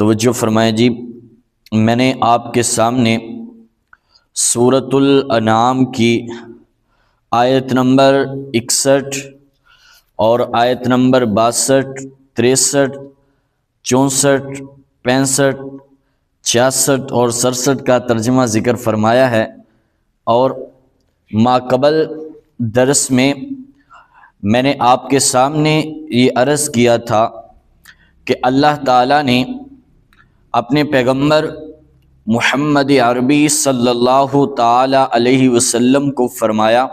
توجہ فرمائیں جی، میں نے آپ کے سامنے سورۃ الانعام کی آیت نمبر 61 اور آیت نمبر 62، 63، 64، 65، 66 اور 67 کا ترجمہ ذکر فرمایا ہے، اور ماقبل درس میں نے آپ کے سامنے یہ عرض کیا تھا کہ اللہ تعالیٰ نے اپنے پیغمبر محمد عربی صلی اللہ تعالی علیہ وسلم کو فرمایا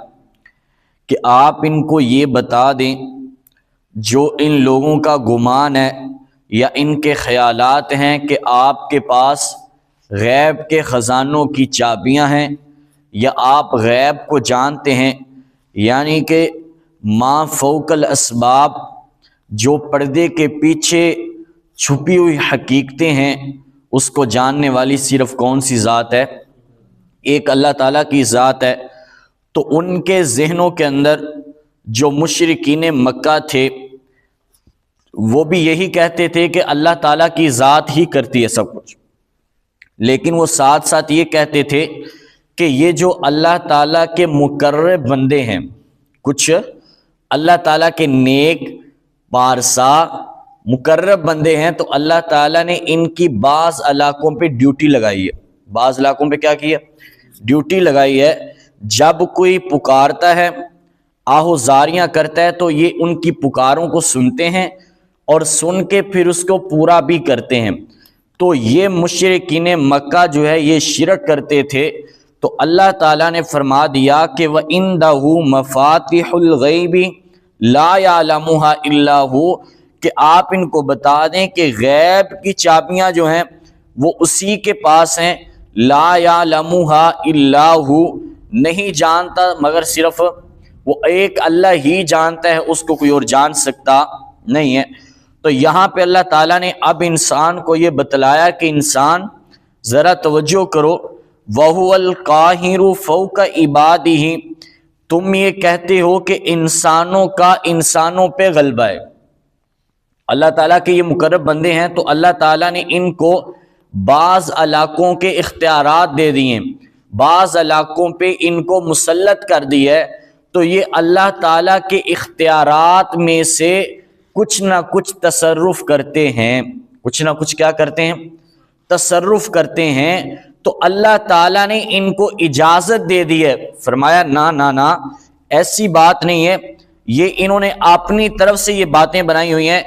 کہ آپ ان کو یہ بتا دیں جو ان لوگوں کا گمان ہے یا ان کے خیالات ہیں کہ آپ کے پاس غیب کے خزانوں کی چابیاں ہیں یا آپ غیب کو جانتے ہیں، یعنی کہ ما فوق الاسباب، جو پردے کے پیچھے چھپی ہوئی حقیقتیں ہیں اس کو جاننے والی صرف کون سی ذات ہے؟ ایک اللہ تعالیٰ کی ذات ہے۔ تو ان کے ذہنوں کے اندر جو مشرکین مکہ تھے وہ بھی یہی کہتے تھے کہ اللہ تعالیٰ کی ذات ہی کرتی ہے سب کچھ، لیکن وہ ساتھ ساتھ یہ کہتے تھے کہ یہ جو اللہ تعالیٰ کے مقرب بندے ہیں، کچھ اللہ تعالیٰ کے نیک پارسا مقرب بندے ہیں، تو اللہ تعالیٰ نے ان کی بعض علاقوں پہ ڈیوٹی لگائی ہے۔ بعض علاقوں پہ کیا کی ہے؟ ڈیوٹی لگائی ہے۔ جب کوئی پکارتا ہے، آہوزاریاں کرتا ہے، تو یہ ان کی پکاروں کو سنتے ہیں اور سن کے پھر اس کو پورا بھی کرتے ہیں۔ تو یہ مشرکین مکہ جو ہے یہ شرک کرتے تھے، تو اللہ تعالیٰ نے فرما دیا کہ وَإِنْدَهُ مَفَاتِحُ الْغَيْبِ لَا يَعْلَمُهَا إِلَّا هُوَ، کہ آپ ان کو بتا دیں کہ غیب کی چابیاں جو ہیں وہ اسی کے پاس ہیں، لا يَعْلَمُهَا إِلَّا هُوَ، نہیں جانتا مگر صرف وہ ایک اللہ ہی جانتا ہے، اس کو کوئی اور جان سکتا نہیں ہے۔ تو یہاں پہ اللہ تعالیٰ نے اب انسان کو یہ بتلایا کہ انسان ذرا توجہ کرو، وَهُوَ الْقَاهِرُ فَوْقَ عِبَادِهِ، تم یہ کہتے ہو کہ انسانوں کا انسانوں پہ غلبہ ہے۔ اللہ تعالیٰ کے یہ مقرب بندے ہیں، تو اللہ تعالیٰ نے ان کو بعض علاقوں کے اختیارات دے دیے، بعض علاقوں پہ ان کو مسلط کر دیا ہے۔ تو یہ اللہ تعالیٰ کے اختیارات میں سے کچھ نہ کچھ تصرف کرتے ہیں، کچھ نہ کچھ کیا کرتے ہیں؟ تصرف کرتے ہیں۔ تو اللہ تعالیٰ نے ان کو اجازت دے دی ہے، فرمایا نہ ایسی بات نہیں ہے، یہ انہوں نے اپنی طرف سے یہ باتیں بنائی ہوئی ہیں۔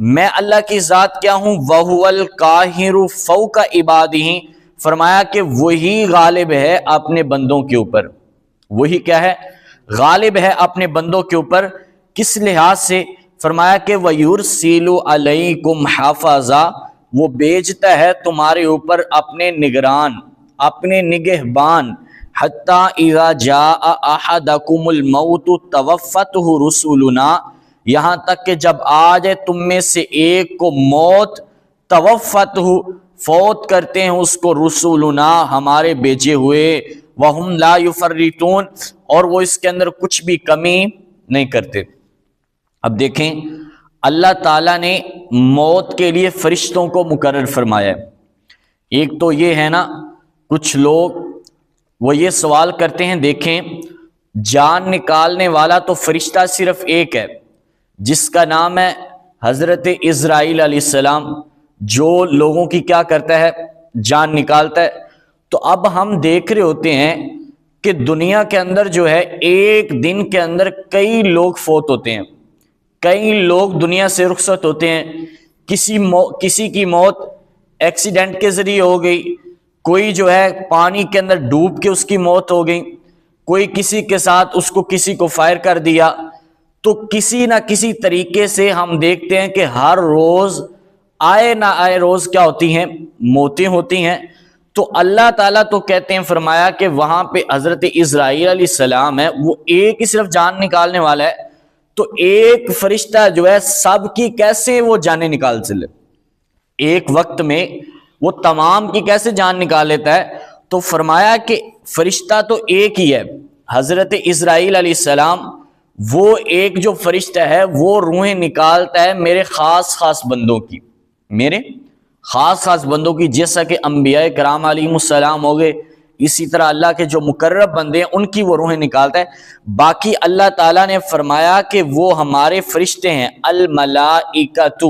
میں اللہ کی ذات کیا ہوں؟ وَهُوَ الْقَاهِرُ فَوْقَ عِبَادِهِ، فرمایا کہ وہی غالب ہے اپنے بندوں کے اوپر، وہی کیا ہے؟ غالب ہے اپنے بندوں کے اوپر۔ کس لحاظ سے؟ فرمایا کہ وَيُرْسِلُ عَلَيْكُمْ حَافِظًا، وہ بھیجتا ہے تمہارے اوپر اپنے نگران، اپنے نگہبان، حَتَّى إِذَا جَاءَ أَحَدَكُمُ الْمَوْتُ تَوَفَّتْهُ رُسُلُنَا، یہاں تک کہ جب آ جائے تم میں سے ایک کو موت، توفَّتْهُ، فوت کرتے ہیں اس کو، رسولنا، ہمارے بھیجے ہوئے، وَهُمْ لَا يُفَرِّطُونَ، اور وہ اس کے اندر کچھ بھی کمی نہیں کرتے۔ اب دیکھیں اللہ تعالیٰ نے موت کے لیے فرشتوں کو مقرر فرمایا ہے۔ ایک تو یہ ہے نا، کچھ لوگ وہ یہ سوال کرتے ہیں، دیکھیں جان نکالنے والا تو فرشتہ صرف ایک ہے جس کا نام ہے حضرت اسرائیل علیہ السلام، جو لوگوں کی کیا کرتا ہے؟ جان نکالتا ہے۔ تو اب ہم دیکھ رہے ہوتے ہیں کہ دنیا کے اندر جو ہے ایک دن کے اندر کئی لوگ فوت ہوتے ہیں، کئی لوگ دنیا سے رخصت ہوتے ہیں۔ کسی کی موت ایکسیڈنٹ کے ذریعے ہو گئی، کوئی جو ہے پانی کے اندر ڈوب کے اس کی موت ہو گئی، کوئی کسی کے ساتھ اس کو کسی کو فائر کر دیا۔ تو کسی نہ کسی طریقے سے ہم دیکھتے ہیں کہ ہر روز آئے نہ آئے روز کیا ہوتی ہیں؟ موتیں ہوتی ہیں۔ تو اللہ تعالیٰ تو کہتے ہیں، فرمایا کہ وہاں پہ حضرت اسرائیل علیہ السلام ہے، وہ ایک ہی صرف جان نکالنے والا ہے، تو ایک فرشتہ جو ہے سب کی کیسے وہ جانیں نکال چلے؟ ایک وقت میں وہ تمام کی کیسے جان نکال لیتا ہے؟ تو فرمایا کہ فرشتہ تو ایک ہی ہے، حضرت اسرائیل علیہ السلام، وہ ایک جو فرشتہ ہے وہ روحیں نکالتا ہے میرے خاص بندوں کی، میرے خاص خاص بندوں کی، جیسا کہ انبیاء کرام علیہم السلام ہو گئے، اسی طرح اللہ کے جو مقرب بندے ہیں ان کی وہ روحیں نکالتا ہے۔ باقی اللہ تعالیٰ نے فرمایا کہ وہ ہمارے فرشتے ہیں، الملائکۃ،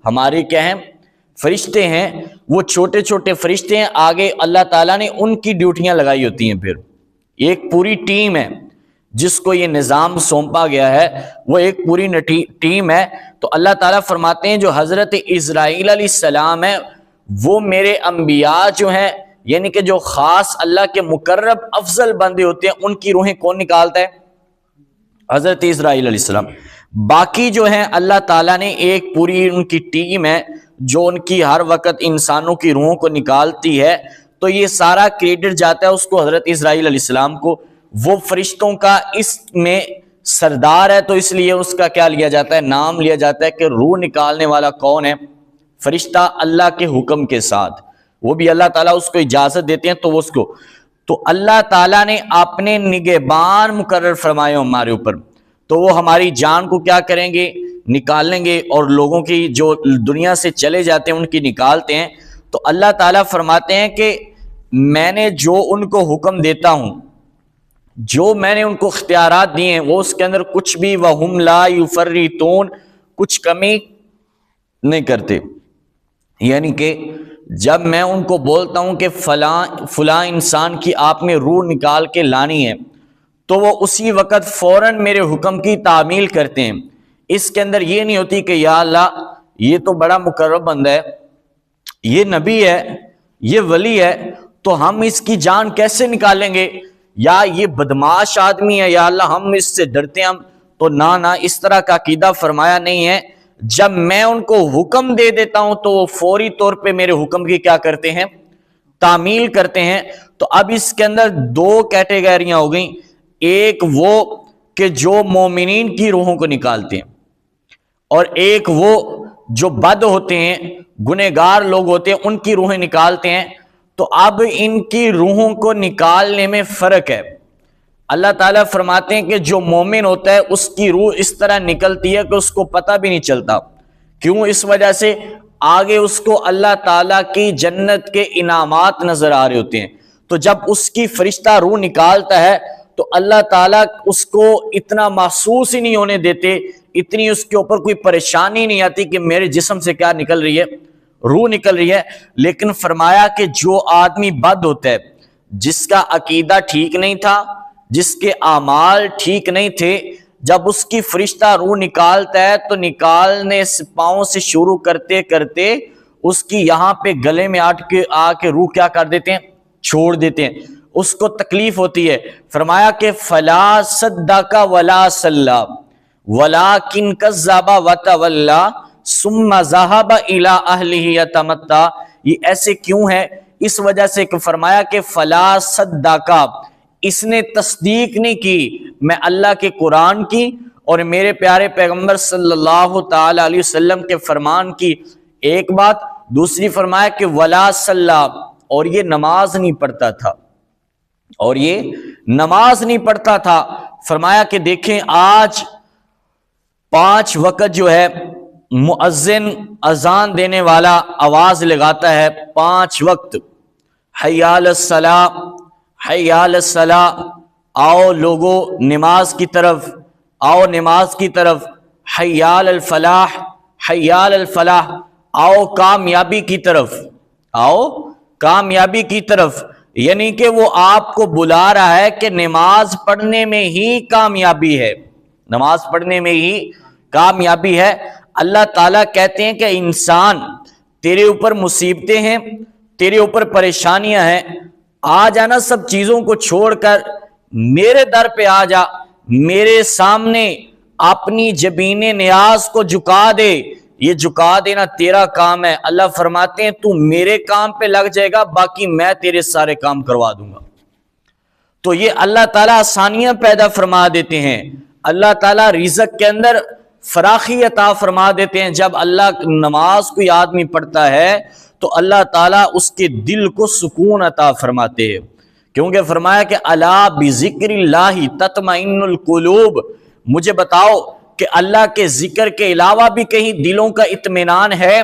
ہمارے کیا ہیں؟ فرشتے ہیں، وہ چھوٹے چھوٹے فرشتے ہیں، آگے اللہ تعالیٰ نے ان کی ڈیوٹیاں لگائی ہوتی ہیں۔ پھر ایک پوری ٹیم ہے جس کو یہ نظام سونپا گیا ہے، وہ ایک پوری ٹیم ہے۔ تو اللہ تعالیٰ فرماتے ہیں جو حضرت اسرائیل علیہ السلام ہے وہ میرے انبیاء جو ہیں، یعنی کہ جو خاص اللہ کے مقرب افضل بندے ہوتے ہیں، ان کی روحیں کون نکالتا ہے؟ حضرت اسرائیل علیہ السلام۔ باقی جو ہیں اللہ تعالیٰ نے ایک پوری ان کی ٹیم ہے جو ان کی ہر وقت انسانوں کی روحوں کو نکالتی ہے، تو یہ سارا کریڈٹ جاتا ہے اس کو، حضرت اسرائیل علیہ السلام کو۔ وہ فرشتوں کا اس میں سردار ہے، تو اس لیے اس کا کیا لیا جاتا ہے؟ نام لیا جاتا ہے کہ روح نکالنے والا کون ہے؟ فرشتہ، اللہ کے حکم کے ساتھ، وہ بھی اللہ تعالیٰ اس کو اجازت دیتے ہیں تو وہ اس کو، تو اللہ تعالیٰ نے اپنے نگہبان مقرر فرمائے ہمارے اوپر، تو وہ ہماری جان کو کیا کریں گے؟ نکالیں گے، اور لوگوں کی جو دنیا سے چلے جاتے ہیں ان کی نکالتے ہیں۔ تو اللہ تعالیٰ فرماتے ہیں کہ میں نے جو ان کو حکم دیتا ہوں، جو میں نے ان کو اختیارات دیے ہیں، وہ اس کے اندر کچھ بھی وَهُمْ لَا يُفَرِّطُونَ، کچھ کمی نہیں کرتے۔ یعنی کہ جب میں ان کو بولتا ہوں کہ فلاں انسان کی آپ میں روح نکال کے لانی ہے، تو وہ اسی وقت فوراً میرے حکم کی تعمیل کرتے ہیں۔ اس کے اندر یہ نہیں ہوتی کہ یا اللہ یہ تو بڑا مقرب بندہ ہے، یہ نبی ہے، یہ ولی ہے، تو ہم اس کی جان کیسے نکالیں گے، یا یہ بدماش آدمی ہے، یا اللہ ہم اس سے ڈرتے ہیں، ہم تو نہ اس طرح کا عقیدہ فرمایا نہیں ہے۔ جب میں ان کو حکم دے دیتا ہوں تو وہ فوری طور پہ میرے حکم کی کیا کرتے ہیں؟ تعمیل کرتے ہیں۔ تو اب اس کے اندر دو کیٹیگریاں ہو گئیں، ایک وہ کہ جو مومنین کی روحوں کو نکالتے ہیں، اور ایک وہ جو بد ہوتے ہیں، گنہگار لوگ ہوتے ہیں، ان کی روحیں نکالتے ہیں۔ تو اب ان کی روحوں کو نکالنے میں فرق ہے۔ اللہ تعالیٰ فرماتے ہیں کہ جو مومن ہوتا ہے اس کی روح اس طرح نکلتی ہے کہ اس کو پتہ بھی نہیں چلتا، کیوں؟ اس وجہ سے آگے اس کو اللہ تعالیٰ کی جنت کے انعامات نظر آ رہے ہوتے ہیں۔ تو جب اس کی فرشتہ روح نکالتا ہے تو اللہ تعالیٰ اس کو اتنا محسوس ہی نہیں ہونے دیتے، اتنی اس کے اوپر کوئی پریشانی نہیں آتی کہ میرے جسم سے کیا نکل رہی ہے؟ روح نکل رہی ہے۔ لیکن فرمایا کہ جو آدمی بد ہوتا ہے، جس کا عقیدہ ٹھیک نہیں تھا، جس کے اعمال ٹھیک نہیں تھے، جب اس کی فرشتہ روح نکالتا ہے تو نکالنے سے پاؤں سے شروع کرتے کرتے اس کی یہاں پہ گلے میں آ کے روح کیا کر دیتے ہیں؟ چھوڑ دیتے ہیں۔ اس کو تکلیف ہوتی ہے۔ فرمایا کہ فلا صدق ولا صلی ولکن کذب وتولی ثم ذهب الى اهله يتمتع۔ یہ ایسے کیوں ہے؟ اس وجہ سے کہ فرمایا کہ فلا صدق، اس نے تصدیق نہیں کی میں اللہ کے قرآن کی اور میرے پیارے پیغمبر صلی اللہ تعالی علیہ وسلم کے فرمان کی، ایک بات۔ دوسری فرمایا کہ ولا صلی، اور یہ نماز نہیں پڑھتا تھا، اور یہ نماز نہیں پڑھتا تھا۔ فرمایا کہ دیکھیں آج 5 وقت جو ہے مؤذن اذان دینے والا آواز لگاتا ہے 5 وقت، حی علی الصلاۃ، حی علی الصلاۃ، آؤ لوگو نماز کی طرف، آؤ نماز کی طرف، حی علی الفلاح، حی علی الفلاح، آؤ کامیابی کی طرف، آؤ کامیابی کی طرف۔ یعنی کہ وہ آپ کو بلا رہا ہے کہ نماز پڑھنے میں ہی کامیابی ہے، نماز پڑھنے میں ہی کامیابی ہے۔ اللہ تعالیٰ کہتے ہیں کہ انسان تیرے اوپر مصیبتیں ہیں، تیرے اوپر پریشانیاں ہیں، آ جانا سب چیزوں کو چھوڑ کر میرے در پہ آ جا، میرے سامنے اپنی جبین نیاز کو جھکا دے۔ یہ جھکا دینا تیرا کام ہے۔ اللہ فرماتے ہیں تو میرے کام پہ لگ جائے گا، باقی میں تیرے سارے کام کروا دوں گا۔ تو یہ اللہ تعالیٰ آسانیاں پیدا فرما دیتے ہیں، اللہ تعالیٰ رزق کے اندر فراخی عطا فرما دیتے ہیں۔ جب اللہ نماز کوئی آدمی پڑھتا ہے تو اللہ تعالیٰ اس کے دل کو سکون عطا فرماتے ہیں، کیونکہ فرمایا کہ الا بذکر اللہ تطمئن القلوب، مجھے بتاؤ کہ اللہ کے ذکر کے علاوہ بھی کہیں دلوں کا اطمینان ہے؟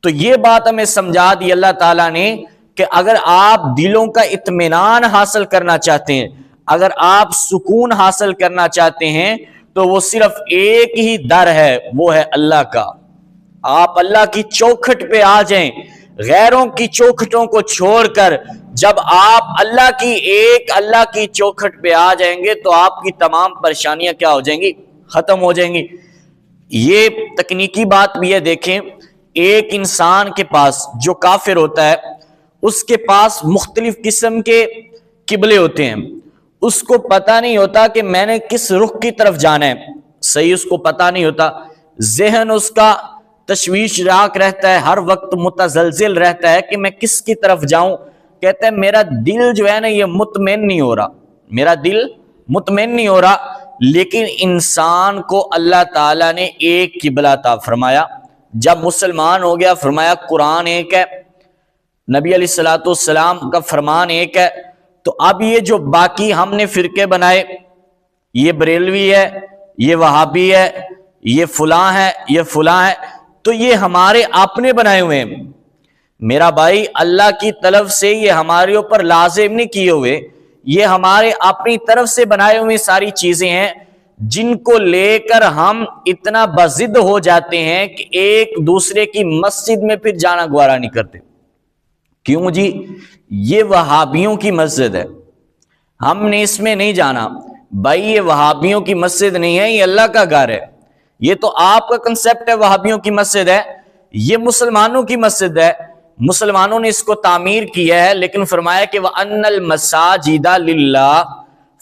تو یہ بات ہمیں سمجھا دی اللہ تعالیٰ نے کہ اگر آپ دلوں کا اطمینان حاصل کرنا چاہتے ہیں، اگر آپ سکون حاصل کرنا چاہتے ہیں، تو وہ صرف ایک ہی در ہے، وہ ہے اللہ کا۔ آپ اللہ کی چوکھٹ پہ آ جائیں، غیروں کی چوکھٹوں کو چھوڑ کر جب آپ اللہ کی چوکھٹ پہ آ جائیں گے تو آپ کی تمام پریشانیاں کیا ہو جائیں گی؟ ختم ہو جائیں گی۔ یہ تکنیکی بات بھی ہے، دیکھیں ایک انسان کے پاس جو کافر ہوتا ہے، اس کے پاس مختلف قسم کے قبلے ہوتے ہیں، اس کو پتہ نہیں ہوتا کہ میں نے کس رخ کی طرف جانا ہے، صحیح اس کو پتہ نہیں ہوتا، ذہن اس کا تشویش راک رہتا ہے، ہر وقت متزلزل رہتا ہے کہ میں کس کی طرف جاؤں۔ کہتا ہے میرا دل جو ہے نا یہ مطمئن نہیں ہو رہا، میرا دل مطمئن نہیں ہو رہا۔ لیکن انسان کو اللہ تعالیٰ نے ایک قبلہ عطا فرمایا، جب مسلمان ہو گیا، فرمایا قرآن ایک ہے، نبی علیہ الصلوۃ والسلام کا فرمان ایک ہے، تو اب یہ جو باقی ہم نے فرقے بنائے، یہ بریلوی ہے، یہ وہابی ہے، یہ فلاں ہے، یہ فلاں ہے، تو یہ ہمارے اپنے بنائے ہوئے ہیں میرا بھائی، اللہ کی طرف سے یہ ہمارے اوپر لازم نہیں کیے ہوئے، یہ ہمارے اپنی طرف سے بنائے ہوئے ساری چیزیں ہیں، جن کو لے کر ہم اتنا بضد ہو جاتے ہیں کہ ایک دوسرے کی مسجد میں پھر جانا گوارا نہیں کرتے۔ کیوں جی؟ یہ وہابیوں کی مسجد ہے، ہم نے اس میں نہیں جانا۔ بھائی یہ وہابیوں کی مسجد نہیں ہے، یہ اللہ کا گھر ہے۔ یہ تو آپ کا کنسپٹ ہے وہابیوں کی مسجد ہے، یہ مسلمانوں کی مسجد ہے، مسلمانوں نے اس کو تعمیر کیا ہے، لیکن فرمایا کہ وَأَنَّ الْمَسَاجِدَ لِلَّهِ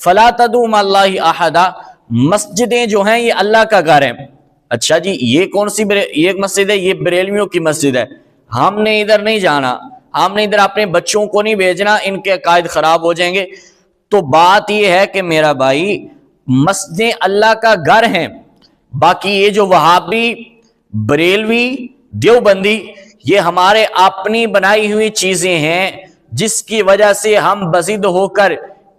فَلَا تَدْعُوا مَعَ اللَّهِ أَحَدًا، مسجدیں جو ہیں یہ اللہ کا گھر ہیں۔ اچھا جی یہ کون سی یہ مسجد ہے؟ یہ بریلویوں کی مسجد ہے، ہم نے ادھر نہیں جانا، ہم نے ادھر اپنے بچوں کو نہیں بھیجنا، ان کے عقائد خراب ہو جائیں گے۔ تو بات یہ ہے کہ میرا بھائی مسجدیں اللہ کا گھر ہیں، باقی یہ جو وہابی، بریلوی، دیوبندی، یہ ہمارے اپنی بنائی ہوئی چیزیں ہیں، جس کی وجہ سے ہم بضد ہو کر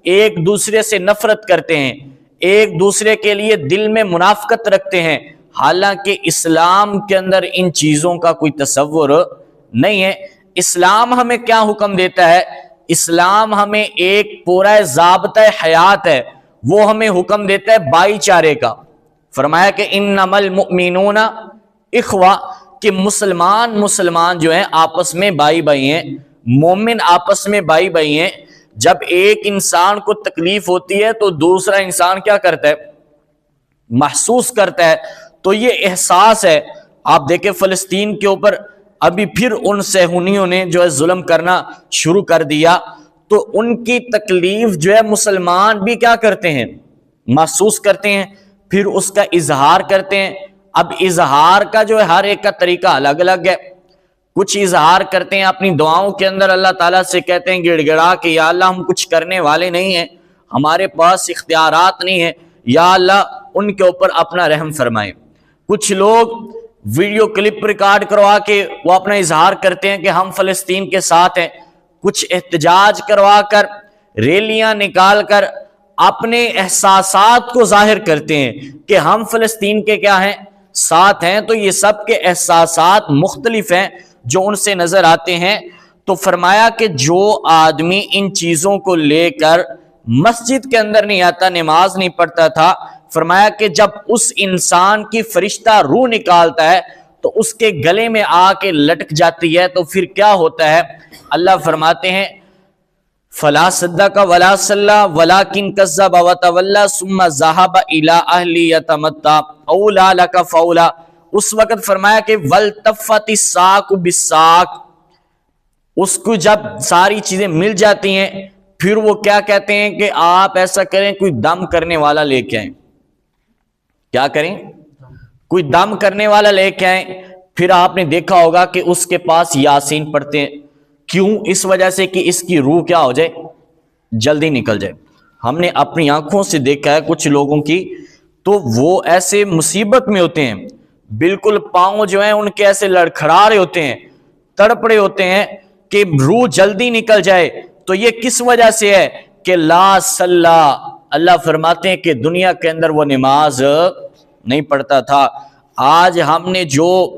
ایک دوسرے سے نفرت کرتے ہیں، ایک دوسرے کے لیے دل میں منافقت رکھتے ہیں، حالانکہ اسلام کے اندر ان چیزوں کا کوئی تصور نہیں ہے۔ اسلام ہمیں کیا حکم دیتا ہے؟ اسلام ہمیں ایک پورا ضابطہ حیات ہے، وہ ہمیں حکم دیتا ہے بھائی چارے کا۔ فرمایا کہ انما المؤمنون اخوہ، کہ مسلمان جو ہیں آپس میں بھائی بھائی ہیں، مومن آپس میں بھائی بھائی ہیں۔ جب ایک انسان کو تکلیف ہوتی ہے تو دوسرا انسان کیا کرتا ہے؟ محسوس کرتا ہے۔ تو یہ احساس ہے۔ آپ دیکھیں فلسطین کے اوپر ابھی پھر ان صہیونیوں نے جو ہے ظلم کرنا شروع کر دیا، تو ان کی تکلیف جو ہے مسلمان بھی کیا کرتے ہیں؟ محسوس کرتے ہیں، پھر اس کا اظہار کرتے ہیں۔ اب اظہار کا جو ہے ہر ایک کا طریقہ الگ الگ ہے۔ کچھ اظہار کرتے ہیں اپنی دعاؤں کے اندر، اللہ تعالیٰ سے کہتے ہیں گڑ گڑا کہ یا اللہ ہم کچھ کرنے والے نہیں ہیں، ہمارے پاس اختیارات نہیں ہیں، یا اللہ ان کے اوپر اپنا رحم فرمائے۔ کچھ لوگ ویڈیو کلپ ریکارڈ کروا کے وہ اپنا اظہار کرتے ہیں کہ ہم فلسطین کے ساتھ ہیں۔ کچھ احتجاج کروا کر، ریلیاں نکال کر اپنے احساسات کو ظاہر کرتے ہیں کہ ہم فلسطین کے کیا ہیں؟ ساتھ ہیں۔ تو یہ سب کے احساسات مختلف ہیں جو ان سے نظر آتے ہیں۔ تو فرمایا کہ جو آدمی ان چیزوں کو لے کر مسجد کے اندر نہیں آتا، نماز نہیں پڑھتا تھا، فرمایا کہ جب اس انسان کی فرشتہ روح نکالتا ہے تو اس کے گلے میں آ کے لٹک جاتی ہے، تو پھر کیا ہوتا ہے؟ اللہ فرماتے ہیں فلا صدق ولا صلی ولکن کذب وتولى ثم ذهب الى اهله يتمتع اولا لك فولا۔ اس وقت فرمایا کہ والتفت الساق بالساق، اس کو جب ساری چیزیں مل جاتی ہیں پھر وہ کیا کہتے ہیں کہ آپ ایسا کریں کوئی دم کرنے والا لے کے آئیں۔ کیا کریں؟ کوئی دم کرنے والا لے کے آئیں۔ پھر آپ نے دیکھا ہوگا کہ اس کے پاس یاسین پڑھتے ہیں، کیوں؟ اس وجہ سے کہ اس کی روح کیا ہو جائے؟ جلدی نکل جائے۔ ہم نے اپنی آنکھوں سے دیکھا ہے کچھ لوگوں کی، تو وہ ایسے مصیبت میں ہوتے ہیں، بالکل پاؤں جو ہیں ان کے ایسے لڑکھڑا رہے ہوتے ہیں، تڑپ رہے ہوتے ہیں کہ روح جلدی نکل جائے۔ تو یہ کس وجہ سے ہے؟ کہ لا صلی، اللہ فرماتے ہیں کہ دنیا کے اندر وہ نماز نہیں پڑھتا تھا۔ آج ہم نے جو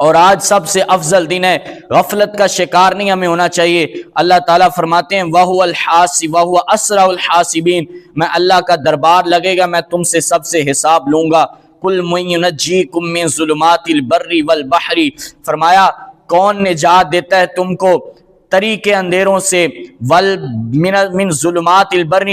اور آج سب سے افضل دن ہے، غفلت کا شکار نہیں ہمیں ہونا چاہیے۔ اللہ تعالیٰ فرماتے ہیں وَهُوَ الْحَاسِبُ وَهُوَ أَسْرَعُ الْحَاسِبِينَ، میں اللہ کا دربار لگے گا، میں تم سے سب سے حساب لوں گا۔ قُلْ مَن يُنَجِّيكُم مِّن ظُلُمَاتِ الْبَرِّ وَالْبَحْرِ، فرمایا کون نجات دیتا ہے تم کو تری کے اندھیروں سے، من ظلمات البر،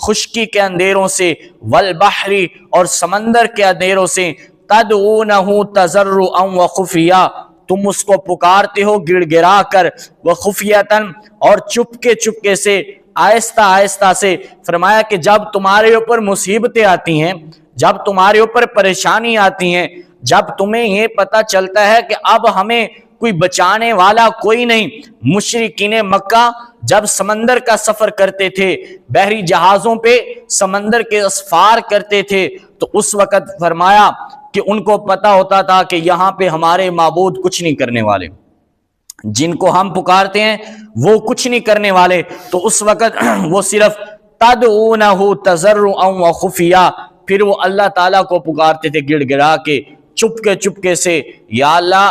خشکی کے اندھیروں سے، والبحر، اور سمندر کے اندھیروں سے، تدعونہ تضرعا وخفیہ، تم اس کو پکارتے ہو گڑ گڑا کر، وخفیتاً، اور چپکے سے، آہستہ آہستہ سے۔ فرمایا کہ جب تمہارے اوپر مصیبتیں آتی ہیں، جب تمہارے اوپر پریشانی آتی ہیں، جب تمہیں یہ پتہ چلتا ہے کہ اب ہمیں کوئی بچانے والا کوئی نہیں۔ مشرکین مکہ جب سمندر کا سفر کرتے تھے، بحری جہازوں پہ سمندر کے اسفار کرتے تھے، تو اس وقت فرمایا کہ ان کو پتہ ہوتا تھا کہ یہاں پہ ہمارے معبود کچھ نہیں کرنے والے، جن کو ہم پکارتے ہیں وہ کچھ نہیں کرنے والے۔ تو اس وقت وہ صرف تدعونہ تضرعا وخفیہ، پھر وہ اللہ تعالیٰ کو پکارتے تھے گڑ گڑا کے، چپکے سے، یا اللہ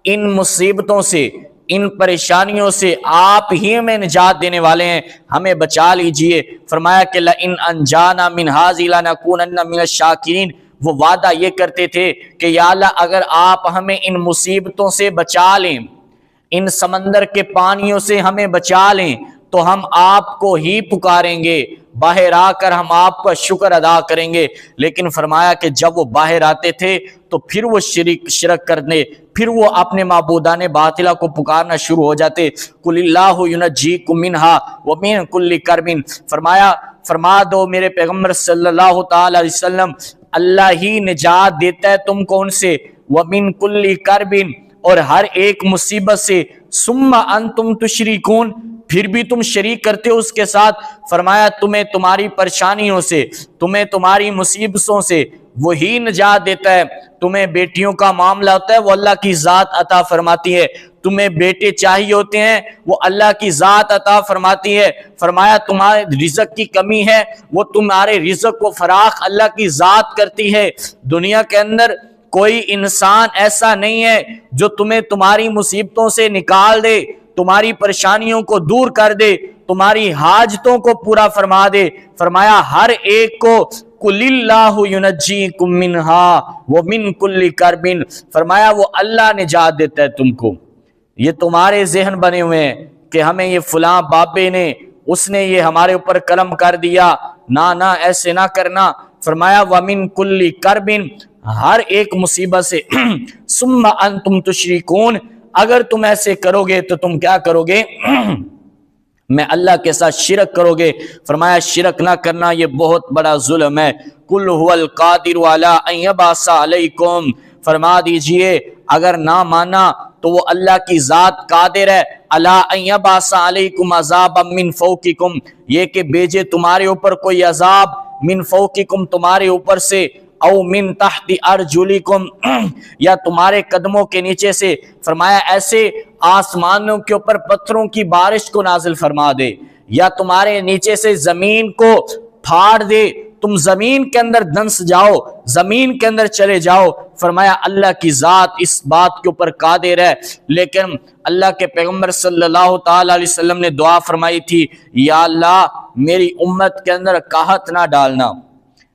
ان مصیبتوں سے، ان پریشانیوں سے آپ ہی ہمیں نجات دینے والے ہیں، ہمیں بچا لیجئے۔ فرمایا کہ لئن انجانا من ھذہ لنکونن من الشاکرین، وہ وعدہ یہ کرتے تھے کہ یا اللہ اگر آپ ہمیں ان مصیبتوں سے بچا لیں، ان سمندر کے پانیوں سے ہمیں بچا لیں، تو ہم آپ کو ہی پکاریں گے، باہر آ کر ہم آپ کا شکر ادا کریں گے۔ لیکن فرمایا کہ جب وہ باہر آتے تھے تو پھر وہ شرک کرنے، پھر وہ اپنے معبودان باطلہ کو پکارنا شروع ہو جاتے۔ قُلِ اللَّهُ يُنَجِّيكُم مِّنْهَا وَمِن كُلِّ كَرْبٍ، فرما دو میرے پیغمبر صلی اللہ تعالی علیہ وسلم، اللہ ہی نجات دیتا ہے تم کو ان سے، وَمِن كُلِّ كَرْبٍ، اور ہر ایک مصیبت سے، ثُمَّ أَنتُمْ تُشْرِكُونَ، پھر بھی تم شریک کرتے ہو اس کے ساتھ۔ فرمایا تمہیں تمہاری پریشانیوں سے، تمہیں تمہاری مصیبتوں سے وہی نجات دیتا ہے۔ تمہیں بیٹیوں کا معاملہ ہوتا ہے، وہ اللہ کی ذات عطا فرماتی ہے۔ تمہیں بیٹے چاہیے ہوتے ہیں، وہ اللہ کی ذات عطا فرماتی ہے۔ فرمایا تمہارے رزق کی کمی ہے، وہ تمہارے رزق کو فراخ اللہ کی ذات کرتی ہے۔ دنیا کے اندر کوئی انسان ایسا نہیں ہے جو تمہیں تمہاری مصیبتوں سے نکال دے، تمہاری پریشانیوں کو دور کر دے، تمہاری حاجتوں کو پورا فرما دے۔ فرمایا ہر ایک کو قُلِ اللَّهُ يُنَجِّيكُم مِّنْهَا وَمِن كُلِّ كَرْبٍ، فرمایا وہ اللہ نجات دیتا ہے تم کو۔ یہ تمہارے ذہن بنے ہوئے ہیں کہ ہمیں یہ فلاں بابے نے، اس نے یہ ہمارے اوپر قلم کر دیا، نہ ایسے نہ کرنا۔ فرمایا وَمِن كُلِّ كَرْبٍ، ہر ایک مصیبت سے، ثُمَّ أَنتُمْ تُشْرِكُونَ، اگر تم ایسے کرو گے تو تم کیا کرو گے؟ میں اللہ کے ساتھ شرک کرو گے۔ فرمایا شرک نہ کرنا یہ بہت بڑا ظلم ہے۔ قُلْ هُوَ الْقَادِرُ عَلَىٰ أَن يَبْعَثَ عَلَيْكُمْ، فرما دیجئے اگر نہ مانا تو وہ اللہ کی ذات قادر ہے، عَلَىٰ أَن يَبْعَثَ عَلَيْكُمْ عَذَابًا مِّن فَوْقِكُمْ، یہ کہ بھیجے تمہارے اوپر کوئی عذاب، من فوقکم تمہارے اوپر سے، او من تحت ارجلکم، یا تمہارے قدموں کے نیچے سے۔ فرمایا ایسے آسمانوں کے اوپر پتھروں کی بارش کو نازل فرما دے، یا تمہارے نیچے سے زمین کو پھاڑ دے، تم زمین کے اندر دنس جاؤ، زمین کے اندر چلے جاؤ۔ فرمایا اللہ کی ذات اس بات کے اوپر قادر ہے۔ لیکن اللہ کے پیغمبر صلی اللہ تعالی علیہ وسلم نے دعا فرمائی تھی، یا اللہ میری امت کے اندر قحط نہ ڈالنا،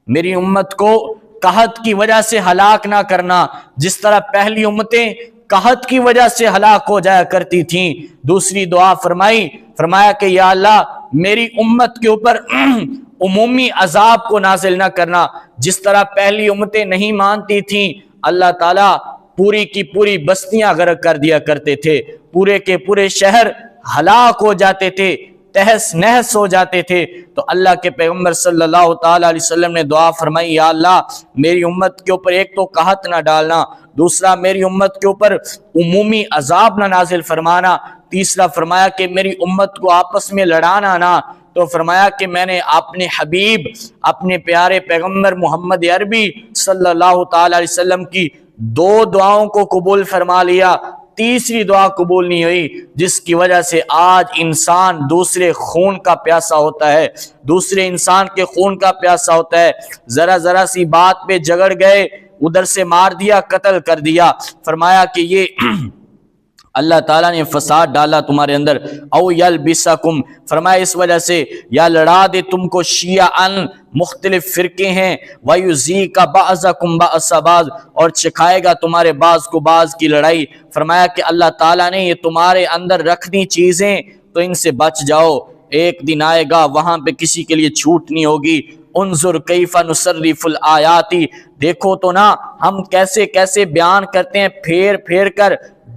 میری امت کو قحط کی وجہ سے ہلاک نہ کرنا، جس طرح پہلی امتیں قحط کی وجہ سے ہلاک ہو جایا کرتی تھیں۔ دوسری دعا فرمایا کہ یا اللہ میری امت کے اوپر عمومی عذاب کو نازل نہ کرنا، جس طرح پہلی امتیں نہیں مانتی تھیں، اللہ تعالیٰ پوری کی پوری بستیاں غرق کر دیا کرتے تھے، پورے کے پورے شہر ہلاک ہو جاتے تھے، تہس نہس ہو جاتے تھے۔ تو اللہ کے پیغمبر صلی اللہ تعالی علیہ وسلم نے دعا فرمائی، یا اللہ میری امت کے اوپر ایک تو قحط نہ ڈالنا، دوسرا میری امت کے اوپر عمومی عذاب نہ نازل فرمانا، تیسرا فرمایا کہ میری امت کو آپس میں لڑانا نہ۔ تو فرمایا کہ میں نے اپنے حبیب، اپنے پیارے پیغمبر محمد عربی صلی اللہ تعالی علیہ وسلم کی دو دعاؤں کو قبول فرما لیا، تیسری دعا قبول نہیں ہوئی، جس کی وجہ سے آج انسان دوسرے خون کا پیاسا ہوتا ہے، دوسرے انسان کے خون کا پیاسا ہوتا ہے۔ ذرا سی بات پہ جھگڑ گئے، ادھر سے مار دیا، قتل کر دیا۔ فرمایا کہ یہ اللہ تعالیٰ نے فساد ڈالا تمہارے اندر، او یلبسکم، فرمایا اس وجہ سے، یا لڑا دے تم کو شیعاً، مختلف فرقے ہیں، وَيُذِيقَ بَعْضَكُمْ بَأْسَ بَعْضٍ، اور چکھائے گا تمہارے بعض کو بعض کی لڑائی۔ فرمایا کہ اللہ تعالیٰ نے یہ تمہارے اندر رکھنی چیزیں تو ان سے بچ جاؤ، ایک دن آئے گا وہاں پہ کسی کے لیے چھوٹ نہیں ہوگی۔ انظر کیف نصرف الآیات، دیکھو تو نا ہم کیسے کیسے بیان کرتے ہیں پھیر پھیر کر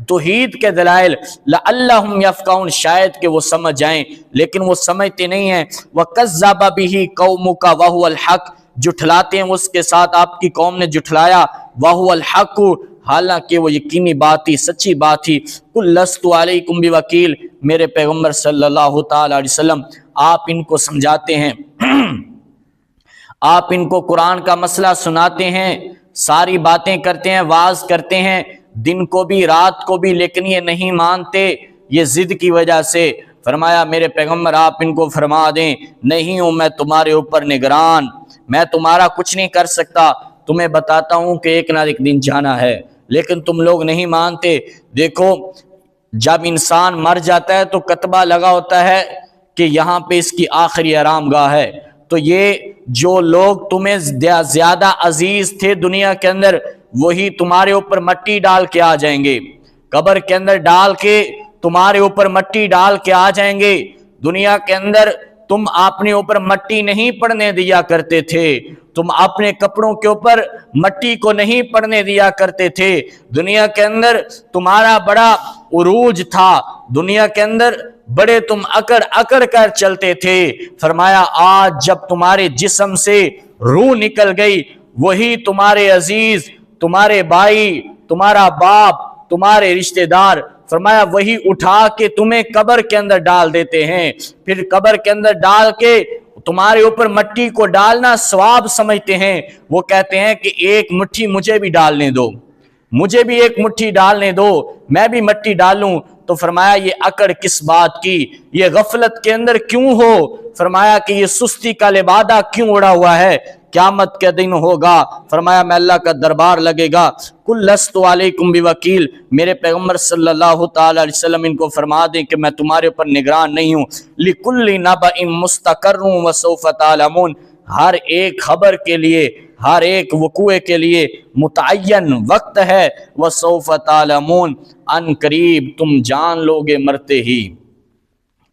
توحید کے دلائل، لعلہم یفقہون، شاید کہ وہ سمجھ جائیں، لیکن وہ سمجھتے نہیں ہیں۔ وَكَذَّبَ بِهِ قَوْمُكَ وَهُوَ الْحَقُّ، جھٹلاتے ہیں اس کے ساتھ آپ کی قوم نے جھٹلایا، وَهُوَ الْحَقُّ، حالانکہ وہ یقینی بات تھی، سچی بات تھی۔ قُل لَّسْتُ عَلَيْكُمْ بِوَكِيلٍ، میرے پیغمبر صلی اللہ تعالی علیہ وسلم آپ ان کو سمجھاتے ہیں، آپ ان کو قرآن کا مسئلہ سناتے ہیں، ساری باتیں کرتے ہیں، واعظ کرتے ہیں دن کو بھی رات کو بھی، لیکن یہ نہیں مانتے، یہ ضد کی وجہ سے۔ فرمایا میرے پیغمبر آپ ان کو فرما دیں، نہیں ہوں میں تمہارے اوپر نگران، میں تمہارا کچھ نہیں کر سکتا، تمہیں بتاتا ہوں کہ ایک نہ ایک دن جانا ہے، لیکن تم لوگ نہیں مانتے۔ دیکھو جب انسان مر جاتا ہے تو کتبہ لگا ہوتا ہے کہ یہاں پہ اس کی آخری آرام گاہ ہے، تو یہ جو لوگ تمہیں زیادہ عزیز تھے دنیا کے اندر، وہی تمہارے اوپر مٹی ڈال کے آ جائیں گے، قبر کے اندر ڈال کے تمہارے اوپر مٹی ڈال کے آ جائیں گے۔ دنیا کے اندر تم اپنے اوپر مٹی نہیں پڑنے دیا کرتے تھے، تم اپنے کپڑوں کے اوپر مٹی کو نہیں پڑنے دیا کرتے تھے، دنیا کے اندر تمہارا بڑا عروج تھا، دنیا کے اندر بڑے تم اکڑ کر چلتے تھے۔ فرمایا آج جب تمہارے جسم سے روح نکل گئی، وہی تمہارے عزیز، تمہارے بھائی، تمہارا باپ، تمہارے رشتہ دار، فرمایا وہی اٹھا کے تمہیں قبر کے اندر ڈال دیتے ہیں، پھر قبر کے اندر ڈال کے تمہارے اوپر مٹی کو ڈالنا ثواب سمجھتے ہیں۔ وہ کہتے ہیں کہ ایک مٹھی مجھے بھی ڈالنے دو، مجھے بھی ایک مٹھی ڈالنے دو، میں بھی مٹی ڈالوں۔ تو فرمایا یہ اکڑ کس بات کی، یہ غفلت کے اندر کیوں ہو؟ فرمایا کہ یہ سستی کا لبادہ کیوں اڑا ہوا ہے؟ قیامت کے دن ہوگا، فرمایا میں اللہ کا دربار لگے گا۔ قُل لَّسْتُ عَلَيْكُمْ بِوَكِيلٍ، میرے پیغمبر صلی اللہ تعالی علیہ وسلم ان کو فرما دیں کہ میں تمہارے اوپر نگران نہیں ہوں۔ لِكُلِّ نَبَإٍ مُسْتَقَرٌّ وَسَوْفَ تَعْلَمُونَ، ہر ایک خبر کے لیے، ہر ایک وقوع کے لیے متعین وقت ہے، وَسَوْفَ تَعْلَمُونَ، ان قریب تم جان لوگے مرتے ہی۔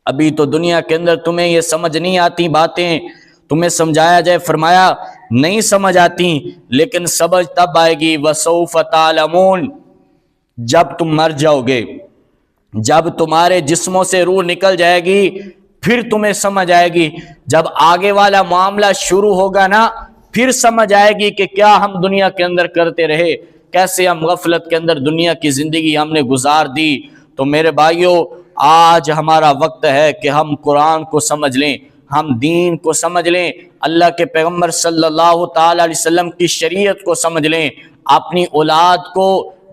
ابھی تو دنیا کے اندر تمہیں یہ سمجھ نہیں آتی باتیں، تمہیں سمجھایا جائے، فرمایا نہیں سمجھ آتی، لیکن سمجھ تب آئے گی، وَسَوْفَ تَعْلَمُونَ، جب تم مر جاؤ گے، جب تمہارے جسموں سے روح نکل جائے گی، پھر تمہیں سمجھ آئے گی۔ جب آگے والا معاملہ شروع ہوگا نا، پھر سمجھ آئے گی کہ کیا ہم دنیا کے اندر کرتے رہے، کیسے ہم غفلت کے اندر دنیا کی زندگی ہم نے گزار دی۔ تو میرے بھائیوں، آج ہمارا وقت ہے کہ ہم قرآن کو سمجھ لیں، ہم دین کو سمجھ لیں، اللہ کے پیغمبر صلی اللہ تعالی علیہ وسلم کی شریعت کو سمجھ لیں، اپنی اولاد کو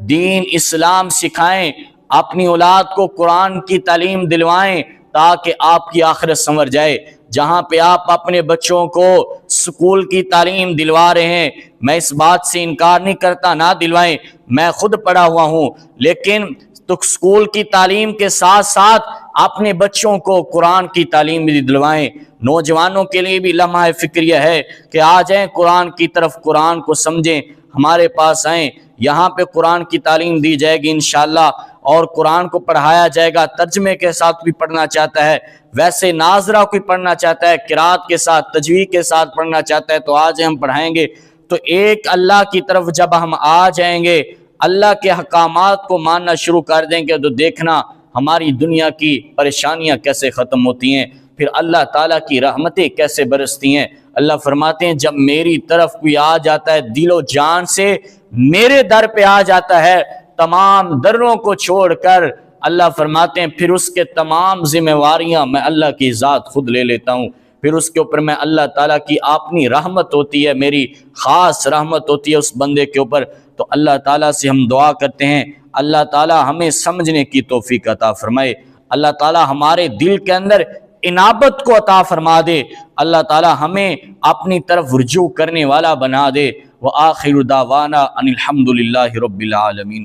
دین اسلام سکھائیں، اپنی اولاد کو قرآن کی تعلیم دلوائیں، تاکہ آپ کی آخرت سنور جائے۔ جہاں پہ آپ اپنے بچوں کو سکول کی تعلیم دلوا رہے ہیں، میں اس بات سے انکار نہیں کرتا، نہ دلوائیں، میں خود پڑھا ہوا ہوں، لیکن تو سکول کی تعلیم کے ساتھ ساتھ اپنے بچوں کو قرآن کی تعلیم بھی دلوائیں۔ نوجوانوں کے لیے بھی لمحہ فکریہ ہے کہ آ جائیں قرآن کی طرف، قرآن کو سمجھیں، ہمارے پاس آئیں، یہاں پہ قرآن کی تعلیم دی جائے گی انشاءاللہ، اور قرآن کو پڑھایا جائے گا۔ ترجمے کے ساتھ بھی پڑھنا چاہتا ہے، ویسے ناظرہ کوئی پڑھنا چاہتا ہے، قرات کے ساتھ، تجوید کے ساتھ پڑھنا چاہتا ہے، تو آج ہم پڑھائیں گے۔ تو ایک اللہ کی طرف جب ہم آ جائیں گے، اللہ کے حکامات کو ماننا شروع کر دیں گے، تو دیکھنا ہماری دنیا کی پریشانیاں کیسے ختم ہوتی ہیں، پھر اللہ تعالیٰ کی رحمتیں کیسے برستی ہیں۔ اللہ فرماتے ہیں جب میری طرف کوئی آ جاتا ہے دل و جان سے، میرے در پہ آ جاتا ہے، تمام دروں کو چھوڑ کر، اللہ فرماتے ہیں پھر اس کے تمام ذمہ واریاں میں اللہ کی ذات خود لے لیتا ہوں، پھر اس کے اوپر میں اللہ تعالیٰ کی اپنی رحمت ہوتی ہے، میری خاص رحمت ہوتی ہے اس بندے کے اوپر۔ تو اللہ تعالیٰ سے ہم دعا کرتے ہیں اللہ تعالیٰ ہمیں سمجھنے کی توفیق عطا فرمائے، اللہ تعالیٰ ہمارے دل کے اندر انابت کو عطا فرما دے، اللہ تعالیٰ ہمیں اپنی طرف رجوع کرنے والا بنا دے۔ وآخر دعوانا ان الحمد للہ رب العالمین۔